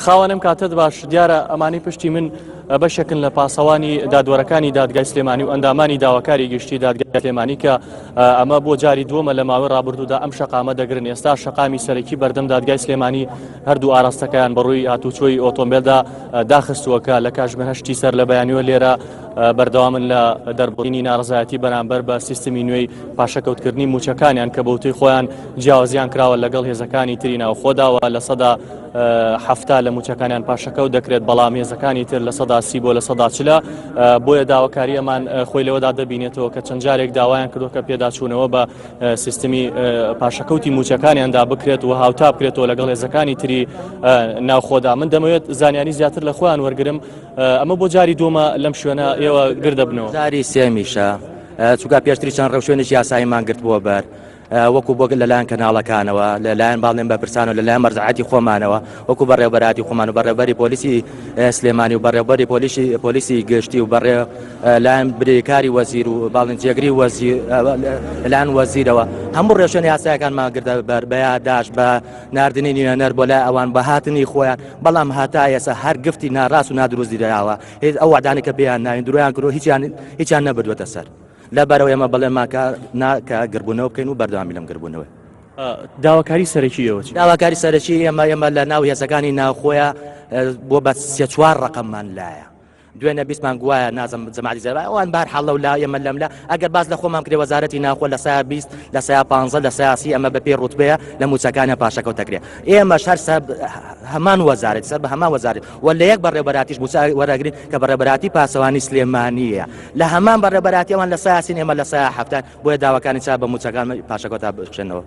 خاوەنم کاتت باش دیارە ئەمانی پشتی من بەشێکن لە پاسەوانی دادوەرەکانی دادگای سلێمانی و ئەندامانی داواکاری گشتی دادگای سلێمانی کە ئەمە بۆ جاری دووەمە لە ماوەی ڕابردوودا ئەم شەقامە دەگرن. ئێستا شەقامی سەرەکی بەردەم دادگای سلێمانی هەردوو ئاراستەکەیان بەڕووی هاتوچۆی ئۆتۆمبیلدا داخستووەکە لە کاتژمێر سەر لە بەیانیوە لێرە بەردەوامن لە دەربڕینی ناڕزایەتی بەرامبەر بە سیستمی نوێی پاشەکەوتکردنی موچەکانیان کە بەوتەی خۆیان جیاوازیان کراوە لەگەڵ هێزەکانی تری ناوخۆداوە لە سەدا هەفتا لە موچەکانیان پاشەکەوت دەکرێت بەڵام هێزەکانی تر لە سەدا 30 بۆ لە سەدا 40 بۆیە داواکاری ئەمان خۆی لەوەدا دەبینێتەوە کە چەند جارێک داوایان کردووە کە پێداچوونەوە بە سیستمی پاشەکەوتی موچەکانیاندا بکرێت و هاوتا بکرێتەوە لەگەڵ هێزەکانی تری ناوخۆدا. من دەمەوێت زانیاری زیاتر لە خۆیان وەرگرم. ئەمە بۆ جاری دووەمە لەم شوێنە ئێوە گردەبنەوە. جاری سێمیشە چووکە پێشتری چەند ڕەوشێنێکی یاساییمان گرت بووە بەر وەکو بۆ لەلایەن کەناڵەکانەوە لەلایەن باڵێن بەپرسانەوە لەلایەن مەرجعاتی خۆمانەوە وەکو بەڕێوەبەراتی خۆمان و بەڕێوەبەری پۆلیسی سلێمانی و بەڕێوەبەری پۆلیسی گشتی و لایەن برێکاری وەزیر و باڵێن جێگری لایەن وەزیرەوە هەموو ڕێوشێنی یاساییەکانمان گردە بەر بە یادداشت بە ناردنی نوێنەر بۆ لای ئەوان بە هاتنی خۆیان بەڵام هاتا ئێستا هەر گفتی ناڕاست و نادروست دیراوە ئەو وعدانی کە پێیان ناوین درویان کرد هیچیان نەبردووەتە سەر. لەبەرەوە ئێمە بەڵێمان کە گربوونەوە بکەین و بەردەوامی لەم گربوونەوە. داواکاری سەرەکیەوە داواکاری سەرەکی ئێمە لە ناو هێزەکانی ناوخۆیە بۆ بە 3-4 ڕقممان لایە دوێنێ بیستمان گوایە نازم جەماعەتی زەربای ئەوان بار حەڵە و لا ئێمە لەملا ئەگەر باز لە خۆمان کرێ وەزارەتی ناوخۆ لە سایە 20 لە سایە 15 لە سایە 30 ئەمە بە پێی ڕوتبەیە لە موچەکانیان پاشەکەوت دەکرێت. ئێمەش هەر هەمان وەزارەت سەر بە هەمان وەزارەت و لە یەک بەڕێوەبەراتیش وەرەگرین کە بەڕێوەبەراتی پاسەوانی سلێمانیە لە هەمان بەڕێوەبەراتی ئەوان لە سایە 30 ئێمە لە سایە 7 بۆیە داواکانی چا بە موچەکان پاشەکەوت بکشێنەوە.